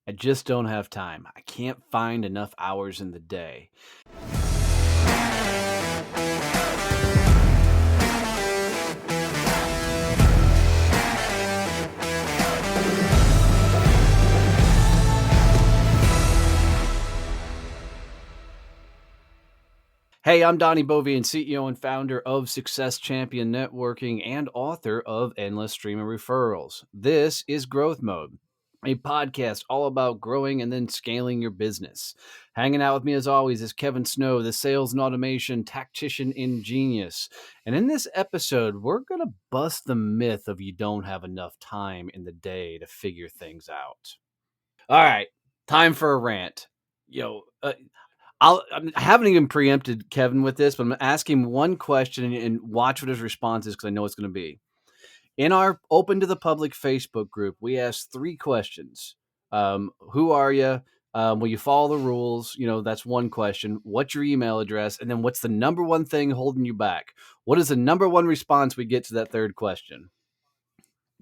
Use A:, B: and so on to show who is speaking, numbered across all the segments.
A: I just don't have time. I can't find enough hours in the day. Hey, I'm Donnie Bovian, CEO and founder of Success Champion Networking and author of Endless Stream of Referrals. This is Growth Mode, a podcast all about growing and then scaling your business. Hanging out with me as always is Kevin Snow, the sales and automation tactician in genius. And in this episode, we're going to bust the myth of you don't have enough time in the day to figure things out. All right, time for a rant. Yo, I haven't even preempted Kevin with this, but I'm gonna ask him one question and watch what his response is because I know it's going to be. In our open to the public Facebook group, we asked 3 questions. Who are you? Will you follow the rules? That's one question. What's your email address? And then what's the number one thing holding you back? What is the number one response we get to that third question?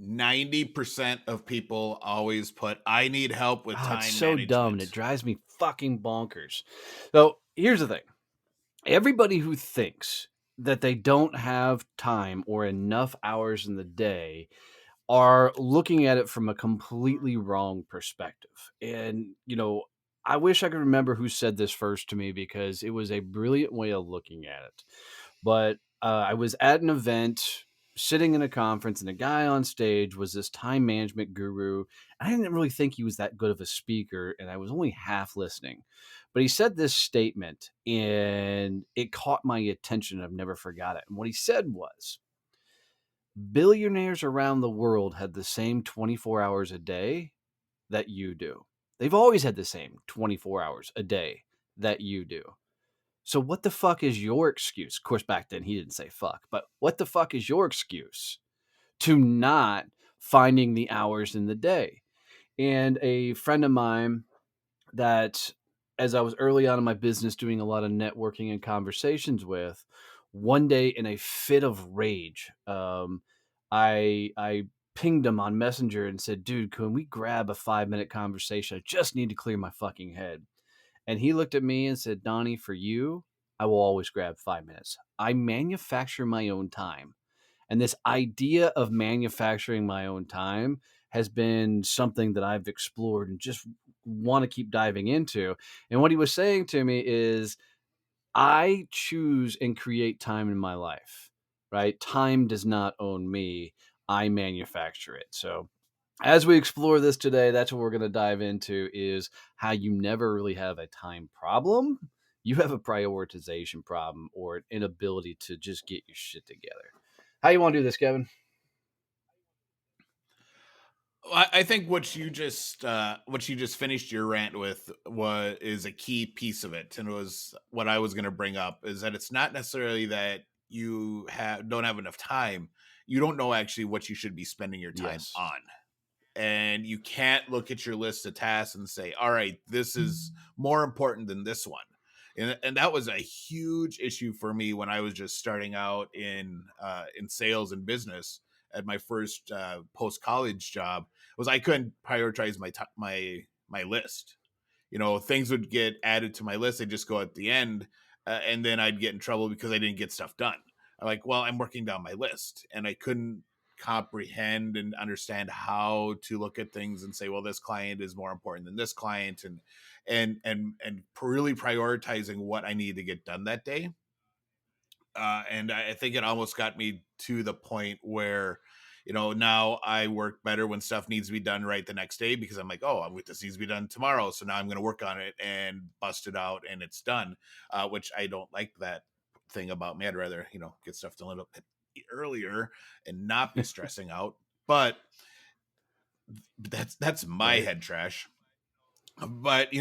B: 90% of people always put, I need help with
A: Oh, it's
B: time
A: so dumb and
B: management.
A: it drives me fucking bonkers. So here's the thing. Everybody who thinks that they don't have time or enough hours in the day are looking at it from a completely wrong perspective. And, I wish I could remember who said this first to me because it was a brilliant way of looking at it. But I was at an event, sitting in a conference, and a guy on stage was this time management guru. I didn't really think he was that good of a speaker, and I was only half listening. But he said this statement, and it caught my attention. I've never forgot it. And what he said was, billionaires around the world had the same 24 hours a day that you do. They've always had the same 24 hours a day that you do. So what the fuck is your excuse? Of course, back then he didn't say fuck, but what the fuck is your excuse to not finding the hours in the day? And a friend of mine that, as I was early on in my business doing a lot of networking and conversations with, one day in a fit of rage, I pinged him on Messenger and said, "Dude, can we grab a 5-minute conversation? I just need to clear my fucking head." And he looked at me and said, "Donnie, for you, I will always grab 5 minutes. I manufacture my own time." And this idea of manufacturing my own time has been something that I've explored and just want to keep diving into. And what he was saying to me is, I choose and create time in my life, right? Time does not own me. I manufacture it. So as we explore this today, that's what we're going to dive into is how you never really have a time problem. You have a prioritization problem or an inability to just get your shit together. How you want to do this, Kevin?
B: I think what you just finished your rant with is a key piece of it, and it was what I was going to bring up is that it's not necessarily that you don't have enough time. You don't know actually what you should be spending your time
A: Yes.
B: on, and you can't look at your list of tasks and say, all right, this is more important than this one. And that was a huge issue for me when I was just starting out in sales and business at my first post college job. Was I couldn't prioritize my list. Things would get added to my list. They just go at the end, and then I'd get in trouble because I didn't get stuff done. I'm like, well, I'm working down my list, and I couldn't comprehend and understand how to look at things and say, well, this client is more important than this client, and really prioritizing what I need to get done that day. And I think it almost got me to the point where, now I work better when stuff needs to be done right the next day because I'm like, oh, this needs to be done tomorrow. So now I'm going to work on it and bust it out and it's done, which I don't like that thing about me. I'd rather, get stuff done a little bit earlier and not be stressing out. But that's my
A: Right.
B: head trash. But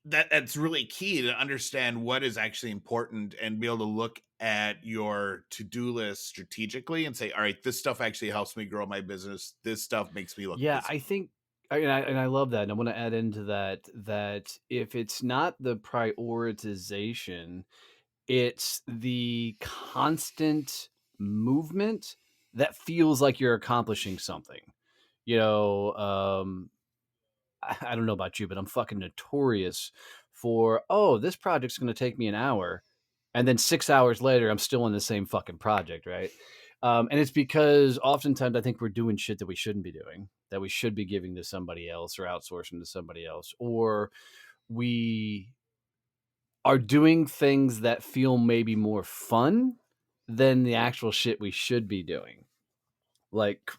B: that's really key to understand what is actually important and be able to look at your to-do list strategically and say, all right, this stuff actually helps me grow my business, this stuff makes me look
A: Yeah, I
B: busy.
A: think, and I love that. And I want to add into that if it's not the prioritization, it's the constant movement that feels like you're accomplishing something. You know, I don't know about you, but I'm fucking notorious for, oh, this project's going to take me an hour. And then 6 hours later, I'm still in the same fucking project, right? And it's because oftentimes I think we're doing shit that we shouldn't be doing, that we should be giving to somebody else or outsourcing to somebody else, or we are doing things that feel maybe more fun than the actual shit we should be doing. Like,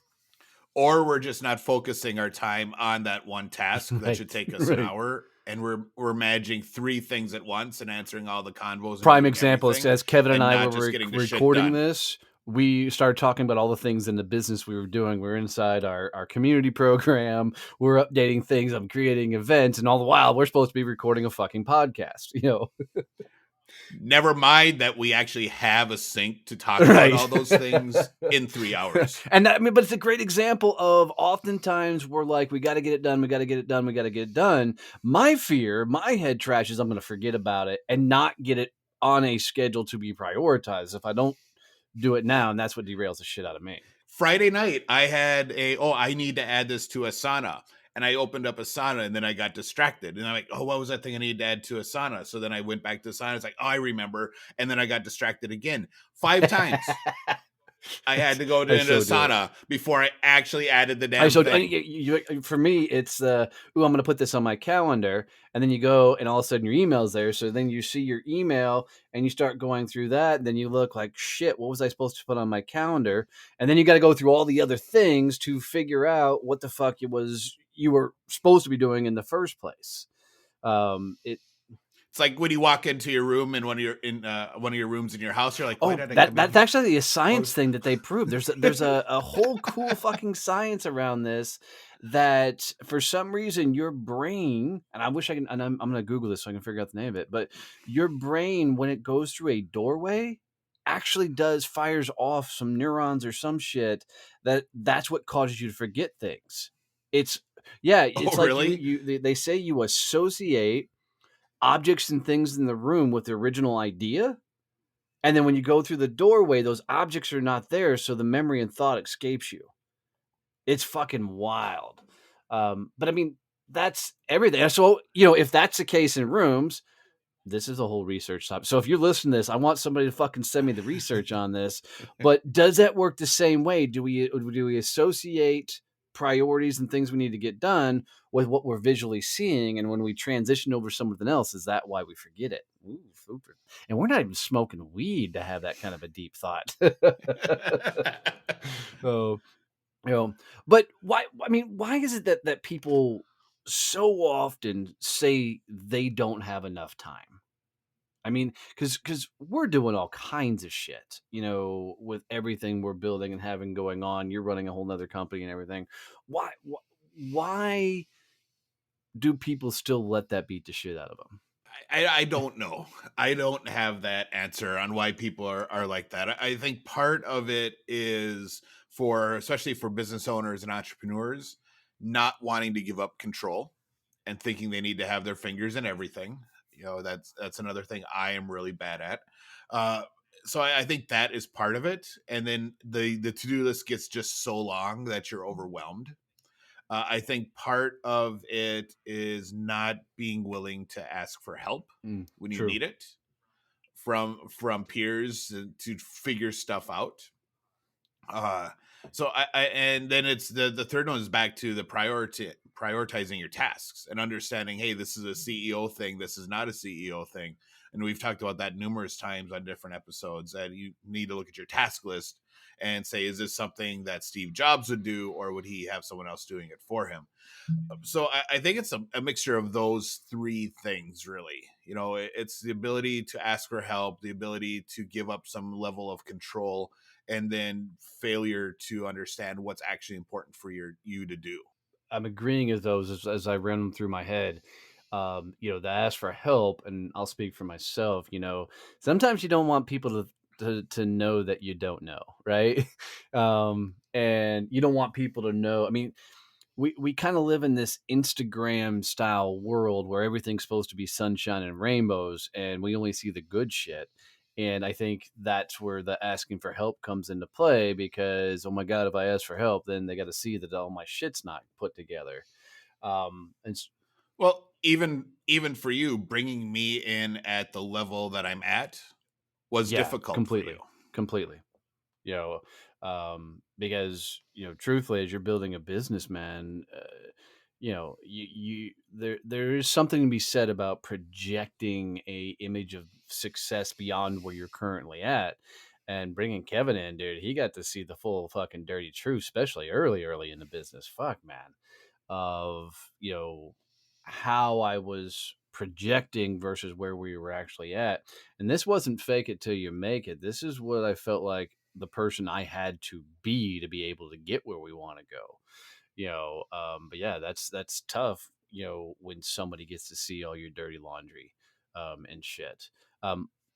B: Or we're just not focusing our time on that one task that should
A: right,
B: take us an
A: right.
B: hour, and we're managing three things at once and answering all the convos and
A: Prime
B: doing
A: example is,
B: everything
A: as Kevin and
B: and
A: I
B: not
A: were
B: just getting the shit
A: recording
B: done.
A: this, we started talking about all the things in the business we were doing. We're inside our community program. We're updating things. I'm creating events, and all the while we're supposed to be recording a fucking podcast. You know,
B: Never mind that we actually have a sync to talk about
A: right?
B: all those things in 3 hours.
A: And that, I mean, but it's a great example of oftentimes we're like, we got to get it done. We got to get it done. We got to get it done. My fear, my head trash is I'm going to forget about it and not get it on a schedule to be prioritized if I don't do it now, and that's what derails the shit out of me.
B: Friday night, I had I need to add this to Asana. And I opened up Asana and then I got distracted. And I'm like, oh, what was that thing I needed to add to Asana? So then I went back to Asana. It's like, oh, I remember. And then I got distracted again 5 times. I had to go to
A: I
B: an
A: so do it.
B: Asana before I actually added the
A: I
B: damn
A: so do.
B: thing.
A: For me, it's ooh, I'm going to put this on my calendar, and then you go, and all of a sudden your email's there. So then you see your email, and you start going through that. And then you look like, shit, what was I supposed to put on my calendar? And then you got to go through all the other things to figure out what the fuck it was you were supposed to be doing in the first place. It
B: It's like when you walk into your room in one of your rooms in your house, you're like, why
A: Oh,
B: did I
A: that
B: come in
A: that's
B: here?
A: actually a
B: What
A: science
B: was
A: thing that they proved. There's a whole cool fucking science around this, that for some reason your brain, and I wish I can, and I'm gonna Google this so I can figure out the name of it, but your brain, when it goes through a doorway, actually does fires off some neurons or some shit that's what causes you to forget things. It's yeah,
B: Oh,
A: it's like
B: really?
A: they say you associate objects and things in the room with the original idea, and then when you go through the doorway, those objects are not there, so the memory and thought escapes you. It's fucking wild. But I mean, that's everything. So, if that's the case in rooms, this is a whole research topic. So if you're listening to this, I want somebody to fucking send me the research on this. But does that work the same way? Do we associate priorities and things we need to get done with what we're visually seeing? And when we transition over something else, is that why we forget it? Ooh, super. And we're not even smoking weed to have that kind of a deep thought. Oh, you know, but why? I mean, why is it that people so often say they don't have enough time? I mean, because we're doing all kinds of shit, with everything we're building and having going on. You're running a whole nother company and everything. Why do people still let that beat the shit out of them?
B: I don't know. I don't have that answer on why people are like that. I think part of it is especially for business owners and entrepreneurs, not wanting to give up control and thinking they need to have their fingers in everything. That's another thing I am really bad at. Uh, so I think that is part of it. And then the to do list gets just so long that you're overwhelmed. I think part of it is not being willing to ask for help when you
A: True.
B: need it from peers to figure stuff out. Uh, and then it's the third one is back to the prioritizing your tasks and understanding, hey, this is a CEO thing, this is not a CEO thing. And we've talked about that numerous times on different episodes, that you need to look at your task list and say, is this something that Steve Jobs would do, or would he have someone else doing it for him? So I think it's a mixture of those three things, really. It's the ability to ask for help, the ability to give up some level of control, and then failure to understand what's actually important for you to do.
A: I'm agreeing with those as I ran them through my head. To ask for help, and I'll speak for myself. Sometimes you don't want people to know that you don't know, right? And you don't want people to know. I mean, we kind of live in this Instagram style world where everything's supposed to be sunshine and rainbows, and we only see the good shit. And I think that's where the asking for help comes into play, because, oh my God, if I ask for help, then they got to see that all my shit's not put together. And
B: Well, even for you, bringing me in at the level that I'm at was
A: yeah,
B: difficult for you.
A: completely, completely. You know, because truthfully, as you're building a business, man, you there is something to be said about projecting a image of success beyond where you're currently at. And bringing Kevin in, dude, he got to see the full fucking dirty truth, especially early in the business. Fuck, man, of how I was projecting versus where we were actually at. And this wasn't fake it till you make it. This is what I felt like the person I had to be able to get where we want to go. But yeah, that's tough, when somebody gets to see all your dirty laundry and shit.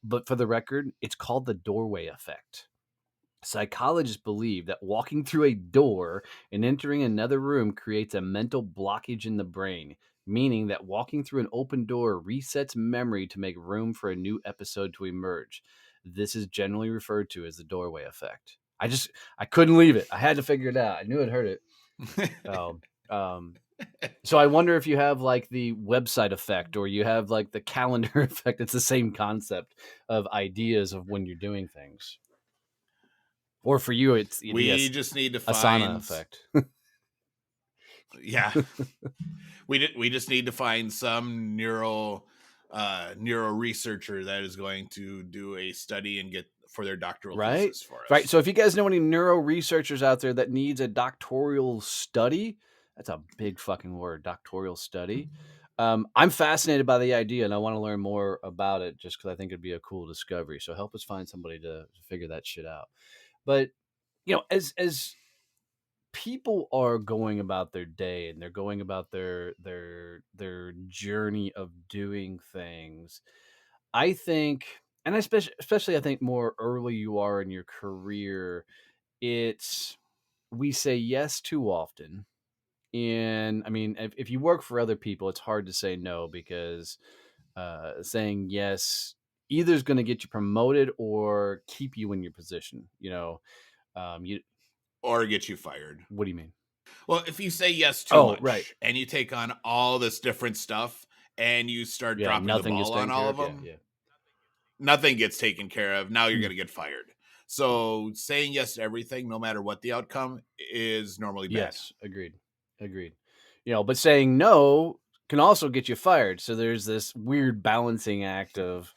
A: But for the record, it's called the doorway effect. Psychologists believe that walking through a door and entering another room creates a mental blockage in the brain, meaning that walking through an open door resets memory to make room for a new episode to emerge. This is generally referred to as the doorway effect. I couldn't leave it. I had to figure it out. I knew I'd heard it. Oh, um, so I wonder if you have like the website effect or you have like the calendar effect. It's the same concept of ideas of when you're doing things. Or for you, it's the
B: We just need to
A: Asana
B: find,
A: effect.
B: yeah, we just need to find some neuro researcher that is going to do a study and get for their doctoral
A: Right?
B: thesis for
A: Right.
B: us.
A: So if you guys know any neuro researchers out there that needs a doctoral study, that's a big fucking word, doctoral study. I'm fascinated by the idea and I want to learn more about it just because I think it'd be a cool discovery. So help us find somebody to figure that shit out. But as people are going about their day and they're going about their journey of doing things, I think, and especially I think more early you are in your career, it's we say yes too often. And I mean, if you work for other people, it's hard to say no because saying yes either is going to get you promoted or keep you in your position. You
B: Or get you fired.
A: what do you mean?
B: Well, if you say yes too
A: Oh, right.
B: much and you take on all this different stuff and you start
A: Yeah,
B: dropping the
A: nothing gets
B: ball on
A: taken care
B: all
A: of.
B: of
A: Yeah,
B: them,
A: yeah.
B: nothing gets taken care of. Now you're
A: Mm.
B: going to get fired. So saying yes to everything, no matter what the outcome, is normally bad.
A: Yes, agreed. Agreed. But saying no can also get you fired. So there's this weird balancing act of,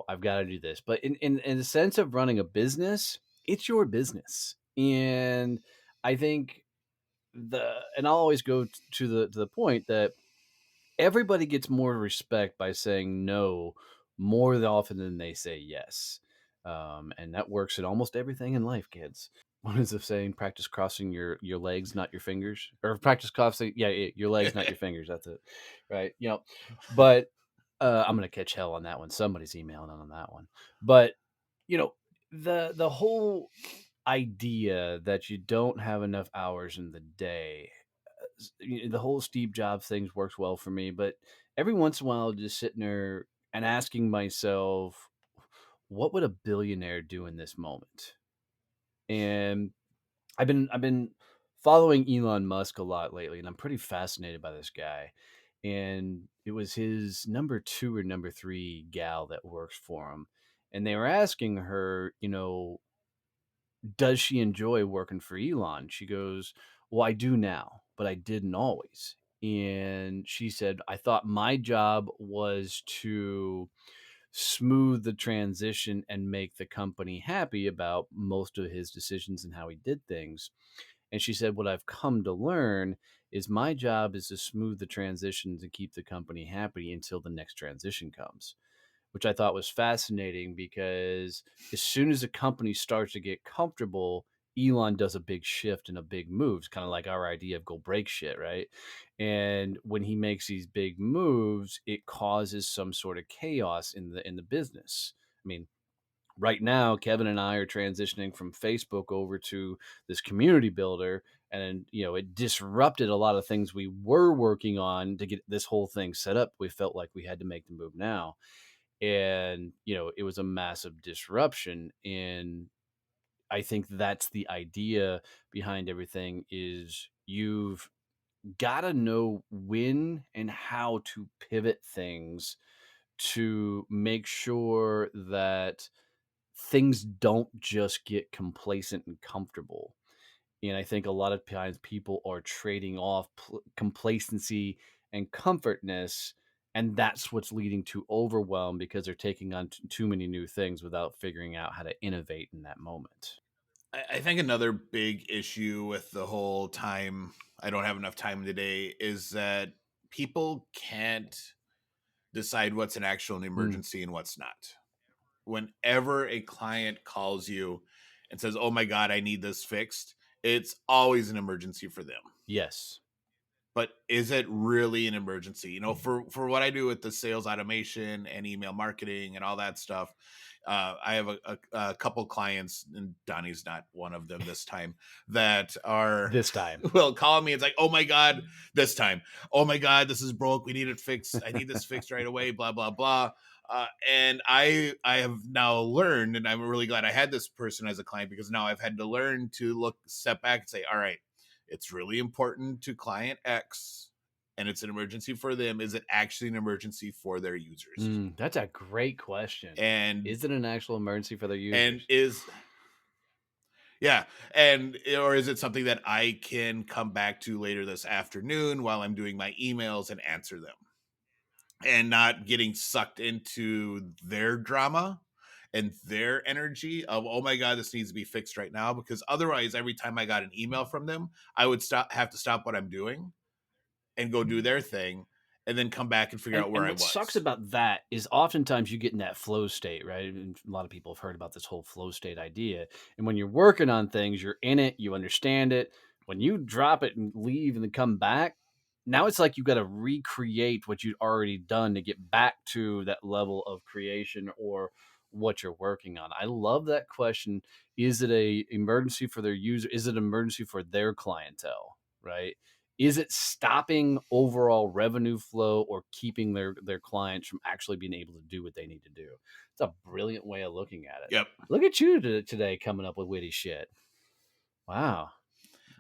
A: I've got to do this. But in the sense of running a business, it's your business. And I think and I'll always go to the point that everybody gets more respect by saying no more often than they say yes. And that works in almost everything in life, kids. What is the saying? Practice crossing your legs, not your fingers, or practice crossing. Yeah, your legs, not your fingers. That's it, right? But I'm gonna catch hell on that one. Somebody's emailing on that one. But you know, the whole idea that you don't have enough hours in the day, the whole Steve Jobs things works well for me. But every once in a while, just sitting there and asking myself, what would a billionaire do in this moment? And I've been following Elon Musk a lot lately, and I'm pretty fascinated by this guy. And it was his number two or number three gal that works for him, and they were asking her, does she enjoy working for Elon? She goes, "Well, I do now, but I didn't always." And she said, "I thought my job was to smooth the transition and make the company happy about most of his decisions and how he did things." And she said, "What I've come to learn is my job is to smooth the transitions and keep the company happy until the next transition comes," which I thought was fascinating because as soon as a company starts to get comfortable, Elon does a big shift and a big move. It's kind of like our idea of go break shit, right? And when he makes these big moves, it causes some sort of chaos in the business. I mean, right now Kevin and I are transitioning from Facebook over to this community builder, and it disrupted a lot of things we were working on to get this whole thing set up. We felt like we had to make the move now, and it was a massive disruption. And I think that's the idea behind everything is gotta know when and how to pivot things to make sure that things don't just get complacent and comfortable. And I think a lot of times people are trading off complacency and comfortness, and that's what's leading to overwhelm because they're taking on too many new things without figuring out how to innovate in that moment.
B: I think another big issue with the whole time, I don't have enough time today, is that people can't decide what's an actual
A: Mm,
B: emergency and what's not. Whenever a client calls you and says, "Oh my God, I need this fixed," it's always an emergency for them.
A: yes.
B: But is it really an emergency? You know, for what I do with the sales automation and email marketing and all that stuff, I have a couple clients, and Donnie's not one of them this time, that are
A: This time.
B: will call me. It's like, "Oh my God, this time. Oh my God, this is broke. We need it fixed. I need this fixed right away." Blah blah blah. And I have now learned, and I'm really glad I had this person as a client, because now I've had to learn to step back and say, "All right, it's really important to client X, and it's an emergency for them. Is it actually an emergency for their users?
A: That's a great question.
B: And
A: Is it an actual emergency for their
B: and
A: users?
B: is yeah, and or is it something that I can come back to later this afternoon while I'm doing my emails and answer them, and not getting sucked into their drama and their energy of, oh my God, this needs to be fixed right now?" Because otherwise, every time I got an email from them, I would have to stop what I'm doing and go do their thing, and then come back and figure
A: And
B: out where
A: and
B: I
A: what sucks
B: was.
A: about that is oftentimes you get in that flow state, right? And a lot of people have heard about this whole flow state idea. And when you're working on things, you're in it, you understand it. When you drop it and leave and then come back, now it's like you got to recreate what you'd already done to get back to that level of creation or what you're working on. I love that question. Is it a emergency for their user? Is it an emergency for their clientele? Right? Is it stopping overall revenue flow or keeping their clients from actually being able to do what they need to do? It's a brilliant way of looking at it.
B: Yep.
A: Look at you today coming up with witty shit. Wow.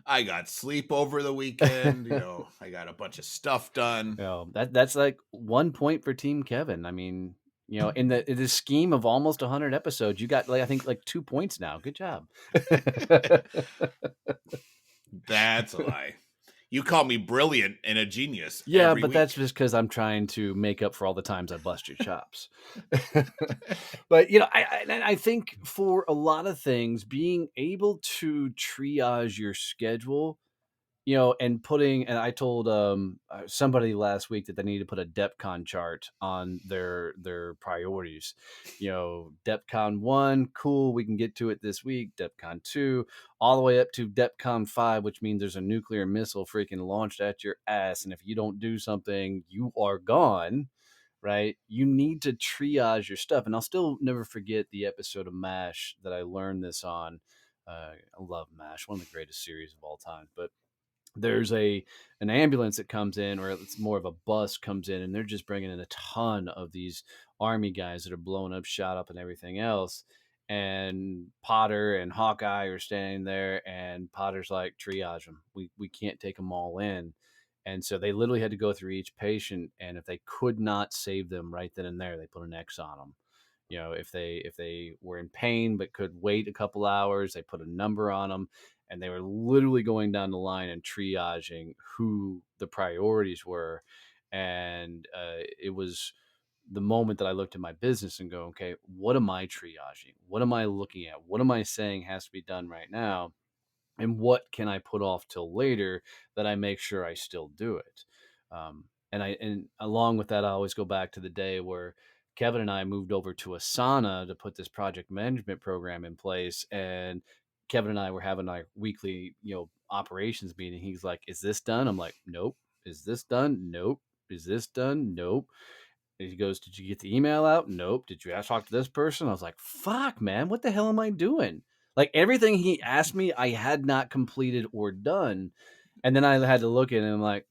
B: I got sleep over the weekend. You know, I got a bunch of stuff done.
A: That's like 1 point for Team Kevin. I mean, in the scheme of almost 100 episodes, you got, like, I think, like, 2 points now. Good job.
B: That's a lie. You call me brilliant and a genius
A: Yeah,
B: every
A: but that's
B: week.
A: just because 'cause I'm trying to make up for all the times I bust your chops. But, I think for a lot of things, being able to triage your schedule, and I told, somebody last week that they need to put a DEPCON chart on their priorities. DEPCON 1, cool, we can get to it this week. DEPCON 2, all the way up to DEPCON 5, which means there's a nuclear missile freaking launched at your ass, and if you don't do something, you are gone, right? You need to triage your stuff, and I'll still never forget the episode of MASH that I learned this on. I love MASH, one of the greatest series of all time, but there's an ambulance that comes in, or it's more of a bus comes in, and they're just bringing in a ton of these army guys that are blown up, shot up, and everything else. And Potter and Hawkeye are standing there, and Potter's like, triage them. We can't take them all in. And so they literally had to go through each patient, and if they could not save them right then and there, they put an X on them. If they were in pain but could wait a couple hours, they put a number on them, and they were literally going down the line and triaging who the priorities were. And it was the moment that I looked at my business and go, okay, what am I triaging? What am I looking at? What am I saying has to be done right now? And what can I put off till later that I make sure I still do it? And along with that, I always go back to the day where Kevin and I moved over to Asana to put this project management program in place, and Kevin and I were having our weekly, operations meeting. He's like, "Is this done?" I'm like, "Nope." "Is this done?" "Nope." "Is this done?" "Nope." And he goes, "Did you get the email out?" "Nope." "Did you ask talk to this person?" I was like, "Fuck, man, what the hell am I doing?" Like, everything he asked me, I had not completed or done. And then I had to look at him like,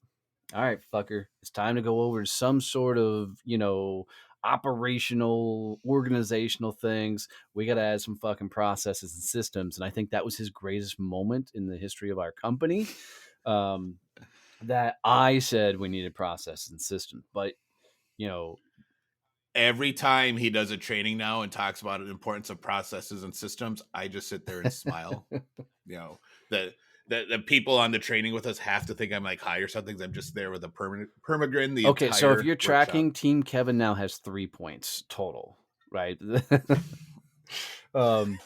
A: all right, fucker, it's time to go over some sort of, operational, organizational things. We got to add some fucking processes and systems. And I think that was his greatest moment in the history of our company. Um, that I said we needed process and system, but you know,
B: Every time he does a training now and talks about the importance of processes and systems, I just sit there and smile. You know, the the people on the training with us have to think I'm like high or something. 'Cause I'm just there with a permagrin the
A: okay, so if
B: entire
A: you're
B: workshop.
A: tracking, Team Kevin now has 3 points total, right? um,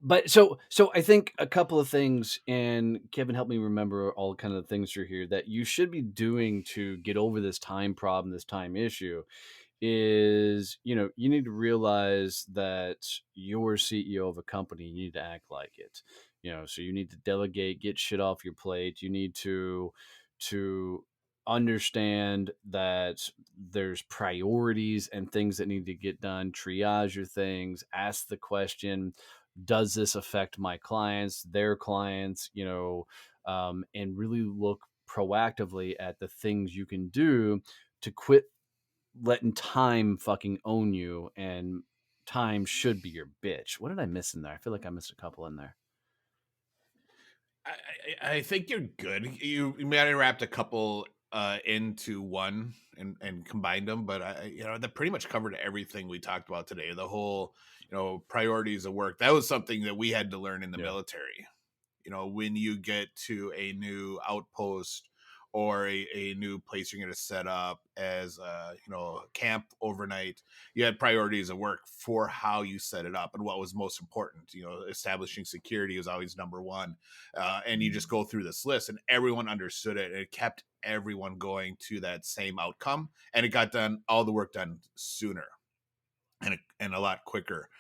A: but so I think a couple of things, and Kevin, help me remember all kind of the things you're here that you should be doing to get over this time problem, this time issue is, you need to realize that you're CEO of a company. You need to act like it. So you need to delegate, get shit off your plate. You need to understand that there's priorities and things that need to get done. Triage your things. Ask the question: does this affect my clients, their clients? And really look proactively at the things you can do to quit letting time fucking own you, and time should be your bitch. What did I miss in there? I feel like I missed a couple in there.
B: I think you're good. You might have wrapped a couple into one and combined them, but that pretty much covered everything we talked about today. The whole priorities of work, that was something that we had to learn in the
A: Yeah.
B: military. When you get to a new outpost or a new place you're going to set up as camp overnight, you had priorities of work for how you set it up and what was most important. Establishing security was always number one. And you just go through this list and everyone understood it, and it kept everyone going to that same outcome, and it got done, all the work done sooner and a lot quicker.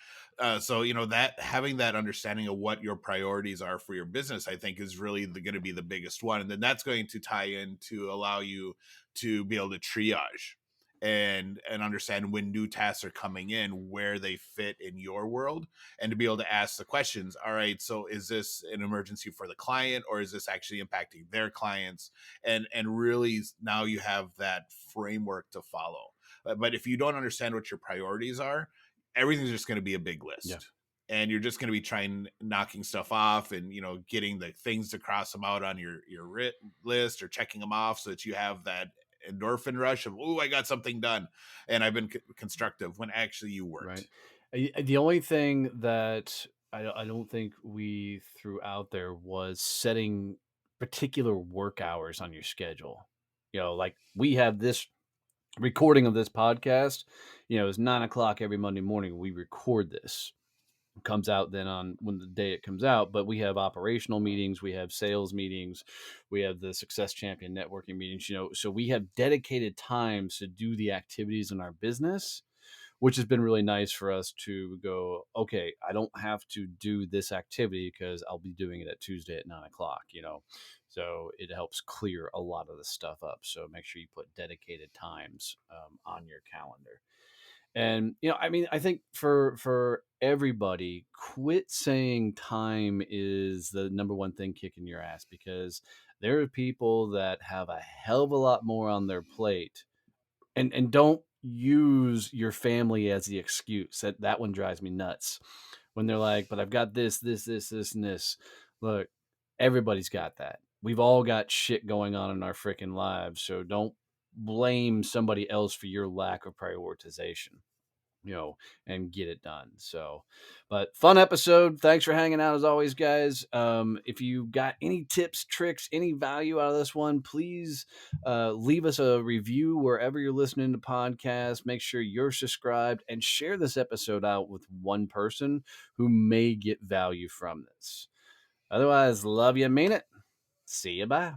B: So that having that understanding of what your priorities are for your business, I think, is really going to be the biggest one, and then that's going to tie in to allow you to be able to triage and understand when new tasks are coming in, where they fit in your world, and to be able to ask the questions. All right, so is this an emergency for the client, or is this actually impacting their clients? And really, now you have that framework to follow. But if you don't understand what your priorities are, everything's just going to be a big
A: Yeah.
B: list. And you're just going to be trying knocking stuff off, and getting the things to cross them out on your list, or checking them off so that you have that endorphin rush of, oh, I got something done and I've been constructive, when actually you
A: Right.
B: weren't.
A: The only thing that I don't think we threw out there was setting particular work hours on your schedule. Like we have this recording of this podcast, it's 9 o'clock every Monday morning. We record this. Comes out then on when the day it comes out, but we have operational meetings, we have sales meetings, we have the success champion networking meetings, so we have dedicated times to do the activities in our business, which has been really nice for us to go, okay, I don't have to do this activity because I'll be doing it at Tuesday at 9 o'clock, so it helps clear a lot of the stuff up. So make sure you put dedicated times on your calendar. And I mean, I think for everybody, quit saying time is the number one thing kicking your ass, because there are people that have a hell of a lot more on their plate, and don't use your family as the excuse. That one drives me nuts. When they're like, "But I've got this, and this." Look, everybody's got that. We've all got shit going on in our freaking lives, so don't blame somebody else for your lack of prioritization, and get it done. So, but fun episode. Thanks for hanging out as always, guys. If you got any tips, tricks, any value out of this one, please leave us a review wherever you're listening to podcasts. Make sure you're subscribed and share this episode out with one person who may get value from this. Otherwise, love you, mean it. See you, bye.